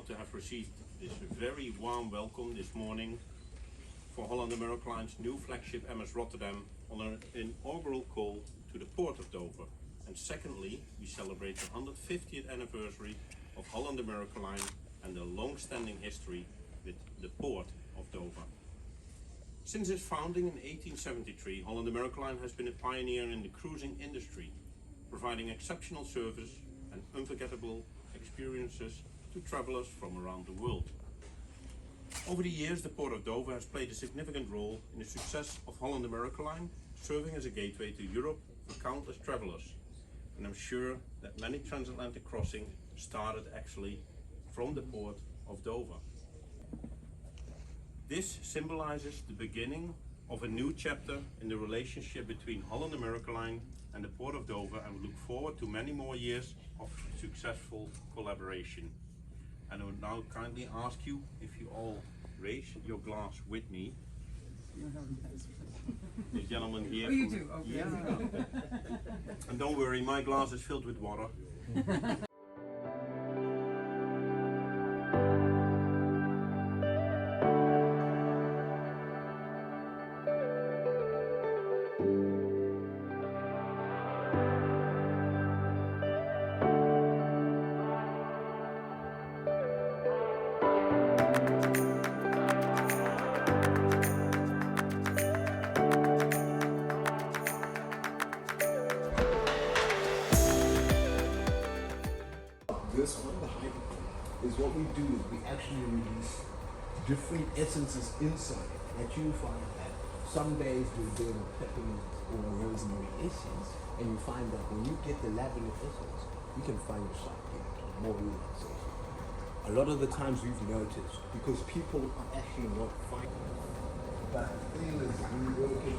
honored to have received this very warm welcome this morning for Holland America Line's new flagship MS Rotterdam on an inaugural call to the Port of Dover. And secondly, we celebrate the 150th anniversary of Holland America Line and the long-standing history with the Port of Dover. Since its founding in 1873, Holland America Line has been a pioneer in the cruising industry, providing exceptional service and unforgettable experiences to travelers from around the world. Over the years, the Port of Dover has played a significant role in the success of Holland America Line, serving as a gateway to Europe for countless travelers. And I'm sure that many transatlantic crossings started actually from the Port of Dover. This symbolizes the beginning of a new chapter in the relationship between Holland America Line and the Port of Dover, and we look forward to many more years of successful collaboration. And I would now kindly ask you if you all raise your glass with me. The gentleman here. Oh, you do? Okay. Yeah. And don't worry, my glass is filled with water. This one, the hype, is what we do is we actually release different essences inside that you find that some days we're doing a peppermint or a rosemary essence, and you find that when you get the lavender essence, you can find yourself getting more relaxation. A lot of the times we've noticed, because people are actually not finding that thing is working.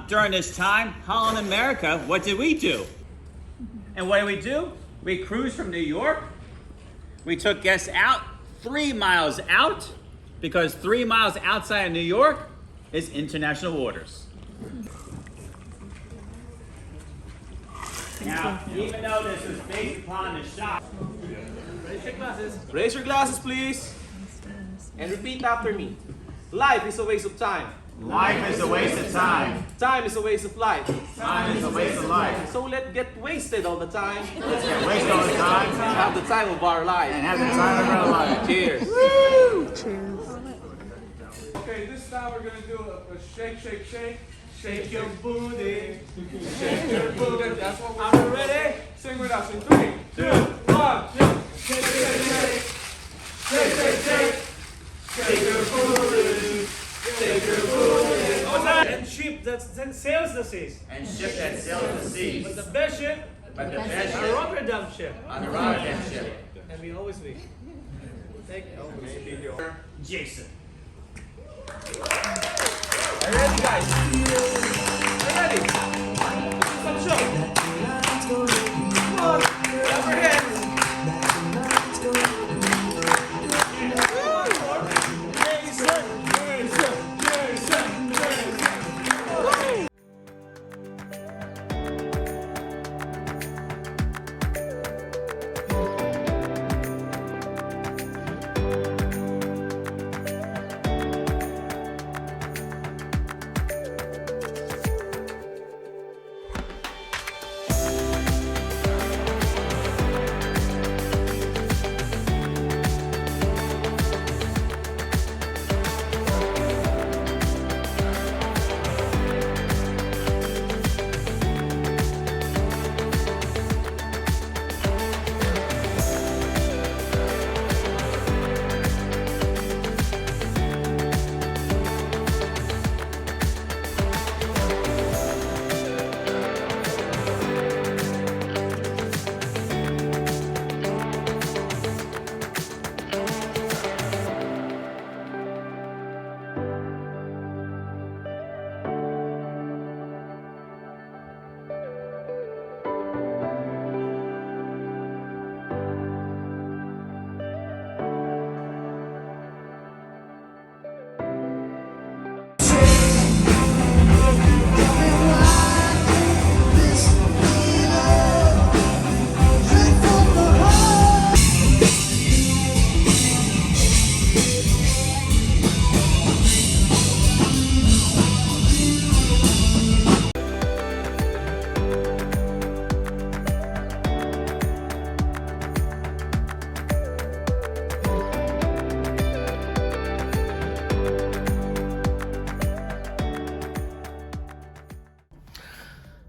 During this time, Holland America, what did we do? And what did? We cruised from New York. We took guests out 3 miles out, because 3 miles outside of New York is international waters. Now, even though this was based upon the shop. Raise your glasses. Raise your glasses, please. And repeat after me. Life is a waste of time. Life is a waste of time. Time is a waste of life. Time is a waste of life. So let's get wasted all the time. Let's get wasted all the time. And have the time of our life. And have the time of our life. Cheers. Woo! Cheers. Okay, this time we're going to do a shake, shake, shake. Shake your booty. Shake your booty. That's what we're doing. Ready? Sing with us in 3, 2, 1. Shake, shake, shake. Shake, shake, shake. Shake your booty. Shake your booty. And ship that sails the seas. And ship that sails the seas. But the best ship. But the best A ship. Rotterdam ship. On the Rotterdam ship. And we always win. Thank you. Jason. Are you ready, guys? Are you ready? Some show.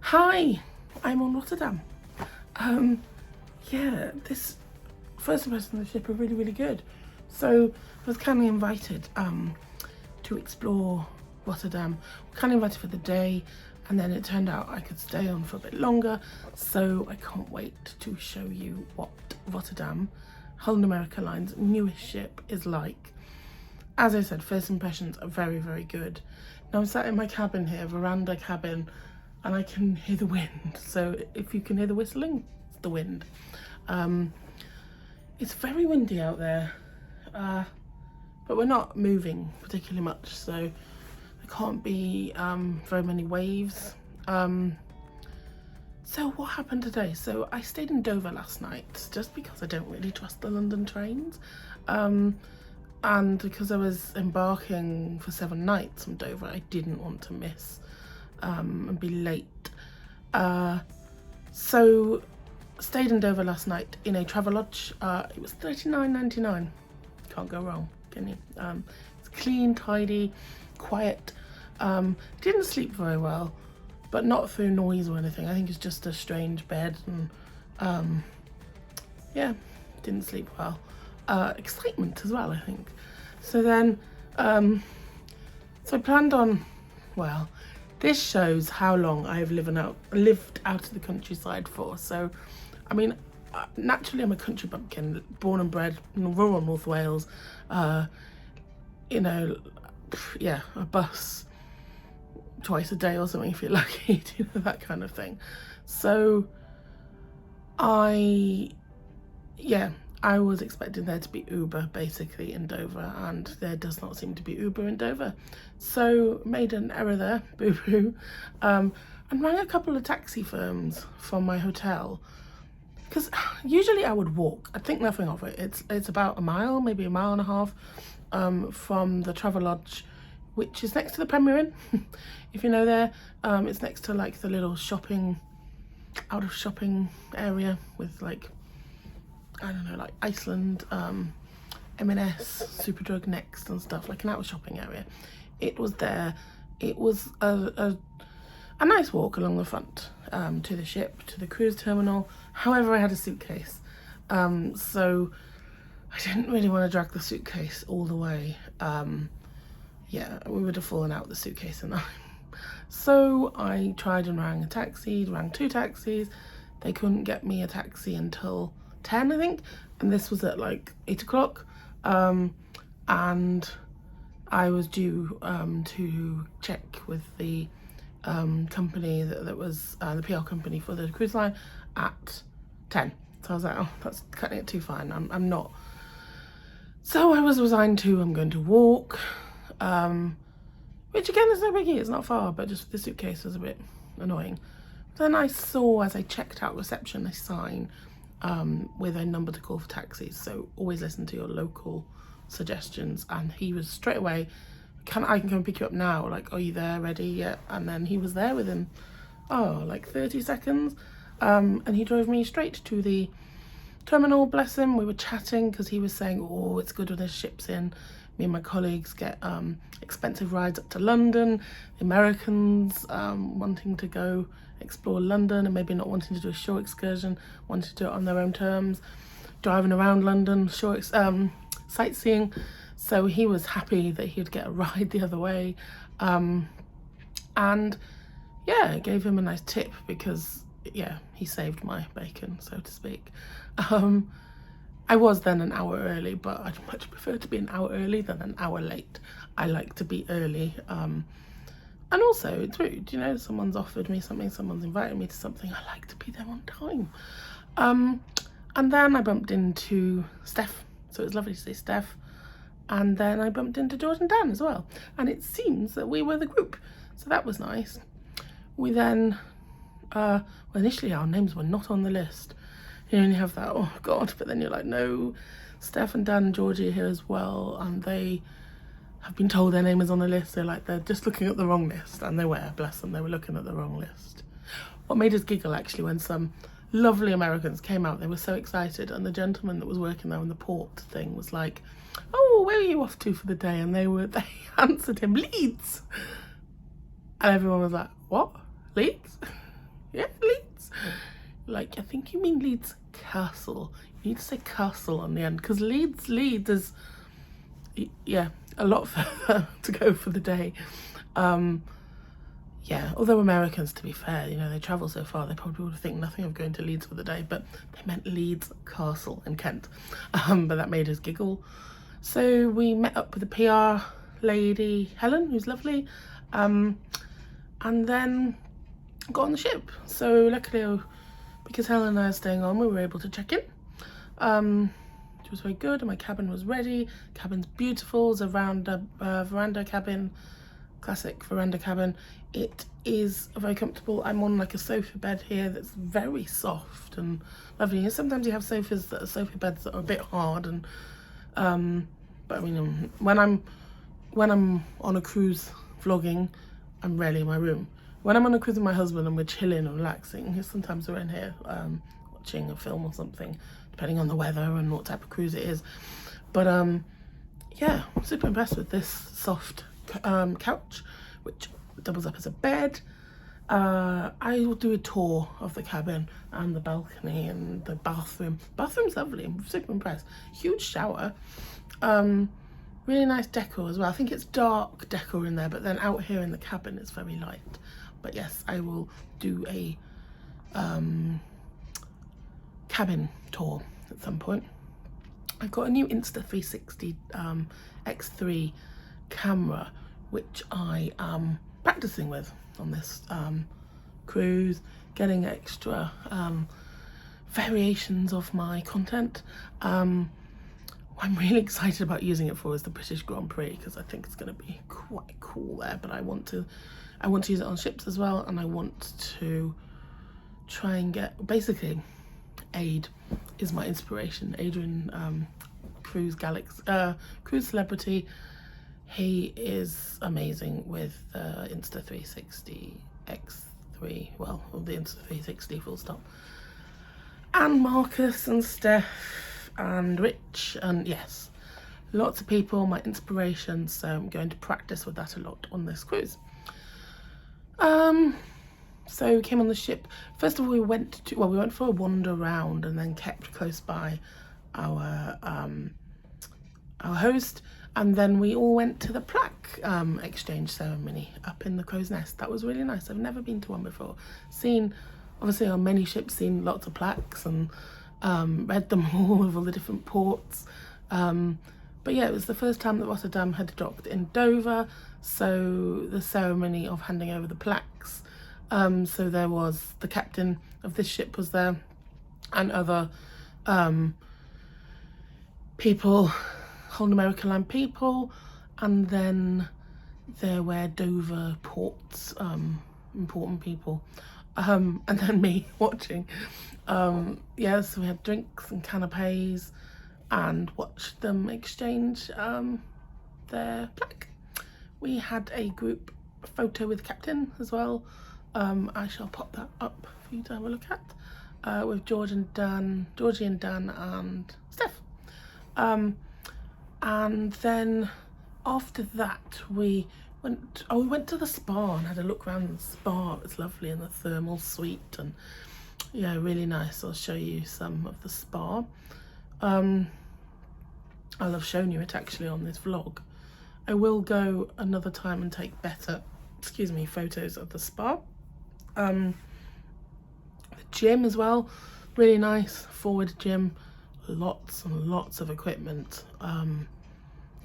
Hi, I'm on Rotterdam. Yeah, this first impression of the ship are really, really good. So I was kind of invited to explore Rotterdam. Kind of invited for the day, and then it turned out I could stay on for a bit longer. So I can't wait to show you what Rotterdam, Holland America Line's newest ship, is like. As I said, first impressions are very, very good. Now I'm sat in my cabin here, veranda cabin, and I can hear the wind. So if you can hear the whistling, it's the wind. It's very windy out there, but we're not moving particularly much, so there can't be very many waves. So what happened today? So I stayed in Dover last night just because I don't really trust the London trains. And because I was embarking for 7 nights from Dover, I didn't want to miss and be late. So stayed in Dover last night in a Travelodge. It was $39.99. Can't go wrong, can you? It's clean, tidy, quiet. Didn't sleep very well, but not through noise or anything. I think it's just a strange bed, and yeah, didn't sleep well. Excitement as well, I think. So then, so I planned on, well, this shows how long I've lived out of the countryside for. So, I mean, naturally I'm a country bumpkin, born and bred in rural North Wales. You know, yeah, a bus twice a day or something if you're lucky, you know, that kind of thing. So I was expecting there to be Uber basically in Dover, and there does not seem to be Uber in Dover. So made an error there, boo-boo, and rang a couple of taxi firms from my hotel, because usually I would walk. I'd think nothing of it. It's about a mile, maybe a mile and a half from the Travelodge, which is next to the Premier Inn. If you know there, it's next to like the little out of shopping area with like, I don't know, like Iceland, M&S, Superdrug Next and stuff, like an out of shopping area. It was there. It was a nice walk along the front to the ship, to the cruise terminal. However, I had a suitcase, so I didn't really want to drag the suitcase all the way. Yeah, we would have fallen out the suitcase and I. So I tried and rang 2 taxis. They couldn't get me a taxi until 10, I think, and this was at like 8 o'clock, and I was due to check with the company that was the PR company for the cruise line at 10. So I was like, oh, that's cutting it too fine. I'm not. So I was resigned to, I'm going to walk, which again is no biggie, it's not far, but just the suitcase was a bit annoying. Then I saw, as I checked out reception, a sign with a number to call for taxis. So always listen to your local suggestions. And he was straight away, I can come and pick you up now. Like, are you there, ready yet? And then he was there within, like 30 seconds. And he drove me straight to the terminal, bless him. We were chatting because he was saying, oh, it's good when there's ships in. Me and my colleagues get expensive rides up to London. The Americans wanting to go explore London and maybe not wanting to do a shore excursion, wanting to do it on their own terms, driving around London, sightseeing. So he was happy that he'd get a ride the other way. And yeah, I gave him a nice tip because, yeah, he saved my bacon, so to speak. I was then an hour early, but I'd much prefer to be an hour early than an hour late. I like to be early. And also, it's rude, you know, someone's offered me something, someone's invited me to something, I like to be there on time. And then I bumped into Steph, so it was lovely to see Steph. And then I bumped into George and Dan as well. And it seems that we were the group, so that was nice. We then, well, initially our names were not on the list. You only have that, oh God, but then you're like, no, Steph and Dan and Georgie are here as well, and they have been told their name is on the list. They're just looking at the wrong list, and they were, bless them, they were looking at the wrong list. What made us giggle actually, when some lovely Americans came out, they were so excited, and the gentleman that was working there on the port thing was like, oh, where are you off to for the day? And they answered him, Leeds. And everyone was like, what? Leeds? Yeah, Leeds. Like, I think you mean Leeds Castle. You need to say castle on the end, because Leeds is, yeah, a lot further to go for the day. Yeah, although Americans, to be fair, you know, they travel so far, they probably would think nothing of going to Leeds for the day, but they meant Leeds Castle in Kent. But that made us giggle. So we met up with the PR lady, Helen, who's lovely, and then got on the ship. So luckily, because Helen and I are staying on, we were able to check in. It was very good, and my cabin was ready. Cabin's beautiful. It's a veranda cabin, classic veranda cabin. It is very comfortable. I'm on like a sofa bed here that's very soft and lovely. And sometimes you have sofas that are sofa beds that are a bit hard, and but I mean, when I'm on a cruise vlogging, I'm rarely in my room. When I'm on a cruise with my husband and we're chilling and relaxing, sometimes we're in here watching a film or something, depending on the weather and what type of cruise it is. But yeah, I'm super impressed with this soft couch, which doubles up as a bed. I will do a tour of the cabin and the balcony and the bathroom. Bathroom's lovely. I'm super impressed. Huge shower. Really nice decor as well. I think it's dark decor in there, but then out here in the cabin it's very light. But yes, I will do a cabin tour at some point. I've got a new Insta360 X3 camera, which I am practicing with on this cruise, getting extra variations of my content. What I'm really excited about using it for is the British Grand Prix, because I think it's going to be quite cool there. But I want to use it on ships as well, and I want to try and get, basically, Aid is my inspiration. Adrian Cruise Celebratory. He is amazing with the Insta360 X3, well, the Insta360 full stop. And Marcus and Steph and Rich, and yes, lots of people, my inspiration, so I'm going to practice with that a lot on this cruise. So we came on the ship. First of all, we went for a wander around and then kept close by our host, and then we all went to the plaque exchange ceremony up in the crow's nest. That was really nice. I've never been to one before. Obviously on many ships, seen lots of plaques and read them all of all the different ports. But yeah, it was the first time that Rotterdam had docked in Dover, so the ceremony of handing over the plaques. So there was the captain of this ship was there, and other people, Holland America Line people, and then there were Dover ports, important people, and then me watching. Yeah, so we had drinks and canapes and watched them exchange their plaque. We had a group photo with the captain as well. I shall pop that up for you to have a look at, with Georgie and Dan and Steph. And then after that we went to the spa and had a look around the spa. It was lovely, and the thermal suite, and yeah, really nice. I'll show you some of the spa. I'll have shown you it actually on this vlog. I will go another time and take better, photos of the spa. The gym as well, really nice, forward gym, lots and lots of equipment.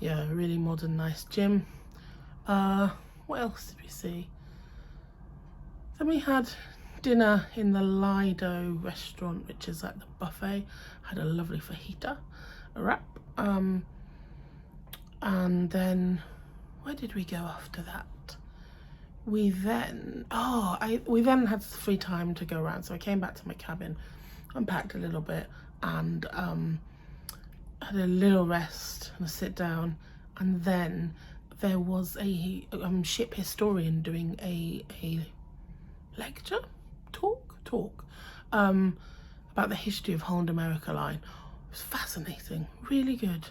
Yeah, really modern, nice gym. What else did we see? Then we had dinner in the Lido restaurant, which is like the buffet. Had a lovely fajita, a wrap. And then where did we go after that? We then had free time to go around, so I came back to my cabin, unpacked a little bit, and had a little rest and a sit down. And then there was a ship historian doing a lecture, talk about the history of Holland America Line. It was fascinating, really good.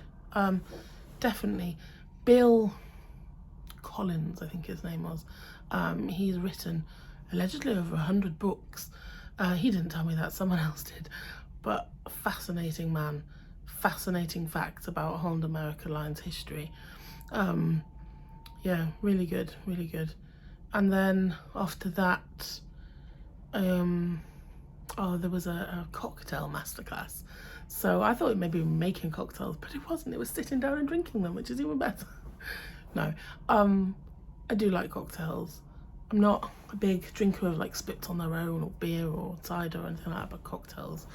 Definitely. Bill Collins, I think his name was. He's written allegedly over 100 books. He didn't tell me that, someone else did. But a fascinating man, fascinating facts about Holland America Line's history. Yeah, really good, really good. And then after that, there was a cocktail masterclass. So I thought it maybe making cocktails, but it wasn't. It was sitting down and drinking them, which is even better. No, I do like cocktails. I'm not a big drinker of like spirits on their own or beer or cider or anything like that, but cocktails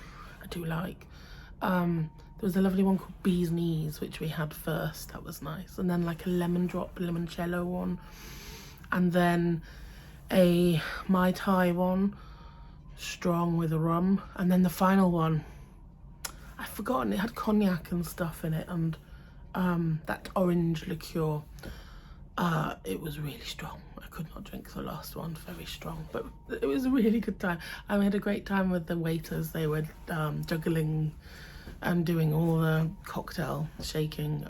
I do like. There was a lovely one called Bee's Knees, which we had first. That was nice. And then like a lemon drop, limoncello one. And then a Mai Tai one, strong with a rum. And then the final one, I've forgotten, it had cognac and stuff in it, and that orange liqueur. It was really strong. I could not drink the last one, very strong, but it was a really good time. I had a great time with the waiters. They were juggling and doing all the cocktail shaking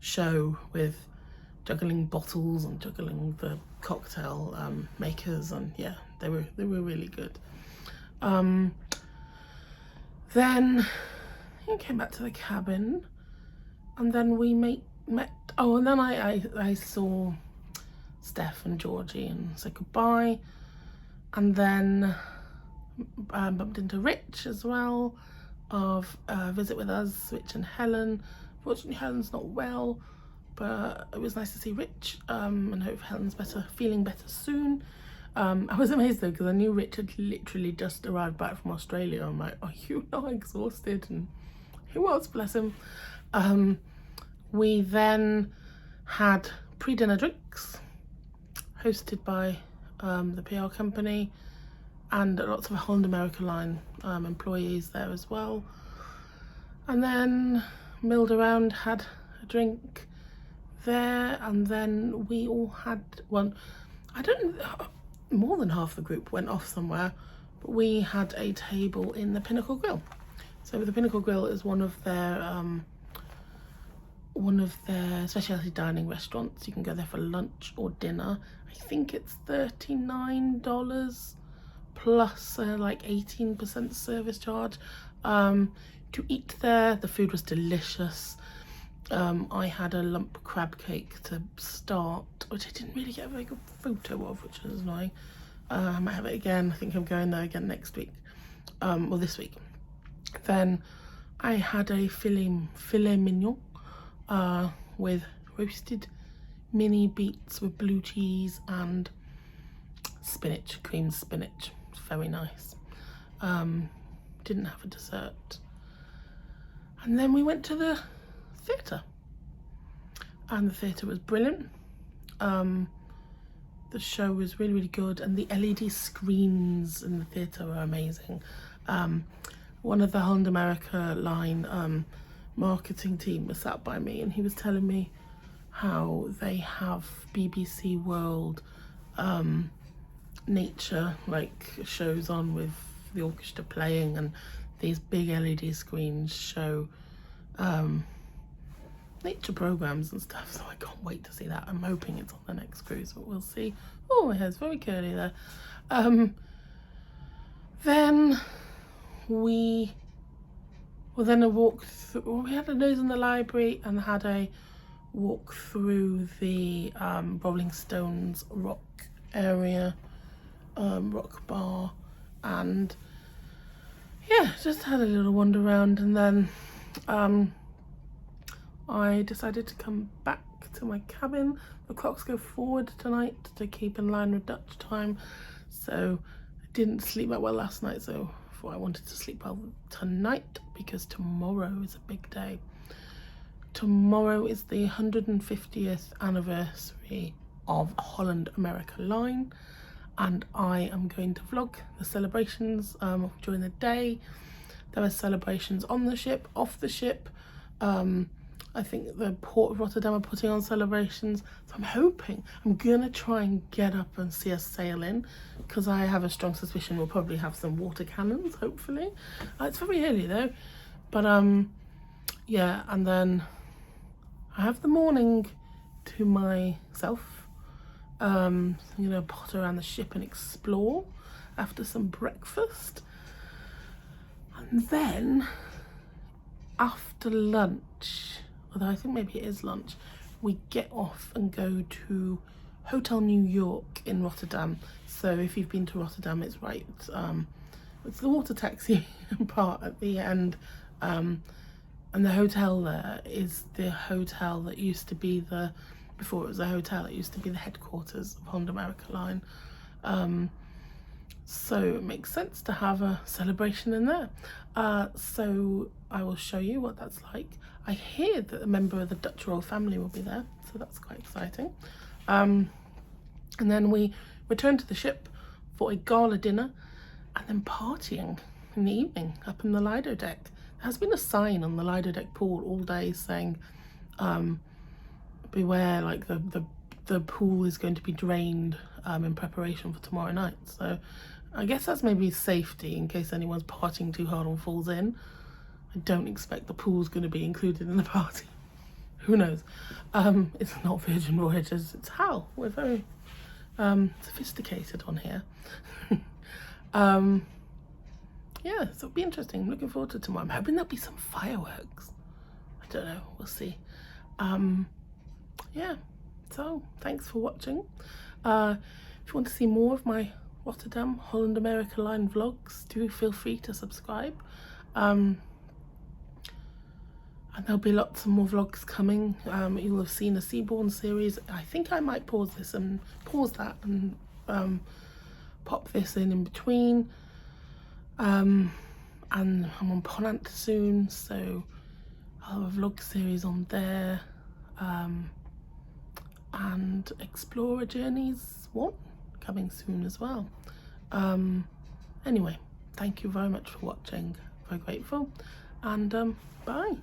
show with juggling bottles and juggling the cocktail makers, and yeah, they were really good. Then I came back to the cabin, and then we met. Oh, and then I saw Steph and Georgie and said goodbye, and then bumped into Rich as well of Visit With Us, Rich and Helen. Fortunately, Helen's not well, but it was nice to see Rich, and hope Helen's feeling better soon. I was amazed though, because I knew Rich had literally just arrived back from Australia. I'm like, are you not exhausted? And he was, bless him. We then had pre-dinner drinks hosted by the PR company, and lots of Holland America Line employees there as well. And then milled around, had a drink there, and then we all had one. More than half the group went off somewhere, but we had a table in the Pinnacle Grill. So the Pinnacle Grill is one of their specialty dining restaurants. You can go there for lunch or dinner. I think it's $39 plus like 18% service charge to eat there. The food was delicious. I had a lump crab cake to start, which I didn't really get a very good photo of, which was annoying. I might have it again. I think I'm going there again next week, or this week. Then I had a filet mignon with roasted mini beets with blue cheese and spinach, creamed spinach. Very nice. Didn't have a dessert. And then we went to the theatre, and the theatre was brilliant. The show was really good, and the LED screens in the theatre were amazing. One of the Holland America Line marketing team was sat by me, and he was telling me how they have BBC World nature like shows on with the orchestra playing, and these big LED screens show nature programs and stuff, so I can't wait to see that. I'm hoping it's on the next cruise, but we'll see. Oh, my hair's very curly there. Then we had a nose in the library and had a walk through the Rolling Stones rock area, rock bar, and yeah, just had a little wander around. And then I decided to come back to my cabin. The clocks go forward tonight to keep in line with Dutch time, so I didn't sleep that well last night, so I wanted to sleep well tonight, because tomorrow is a big day. Tomorrow is the 150th anniversary of Holland America Line, and I am going to vlog the celebrations during the day. There are celebrations on the ship, off the ship. I think the port of Rotterdam are putting on celebrations, so I'm gonna try and get up and see us sail in, because I have a strong suspicion we'll probably have some water cannons, hopefully. It's very early though, but yeah, and then I have the morning to myself, I'm gonna potter around the ship and explore after some breakfast, and then after lunch, although I think maybe it is lunch, we get off and go to Hotel New York in Rotterdam. So if you've been to Rotterdam, it's right, it's the water taxi part at the end, and the hotel there is the hotel that used to be the, before it was a hotel, it used to be the headquarters of Holland America Line. So it makes sense to have a celebration in there. So I will show you what that's like. I hear that a member of the Dutch royal family will be there, so that's quite exciting. And then we return to the ship for a gala dinner and then partying in the evening up in the Lido deck. There has been a sign on the Lido deck pool all day saying, beware, like the pool is going to be drained in preparation for tomorrow night. So I guess that's maybe safety in case anyone's partying too hard and falls in. I don't expect the pool's going to be included in the party. Who knows? It's not Virgin Voyages, it's HAL. We're very sophisticated on here. Yeah, so it'll be interesting. I'm looking forward to tomorrow. I'm hoping there'll be some fireworks. I don't know, we'll see. Yeah, so thanks for watching. If you want to see more of my Rotterdam Holland America Line vlogs, do feel free to subscribe. And there'll be lots of more vlogs coming. You'll have seen a Seabourn series. I think I might pause that and pop this in between. And I'm on Ponant soon, so I'll have a vlog series on there. And Explorer Journeys 1 coming soon as well. Anyway, thank you very much for watching. Very grateful, and bye.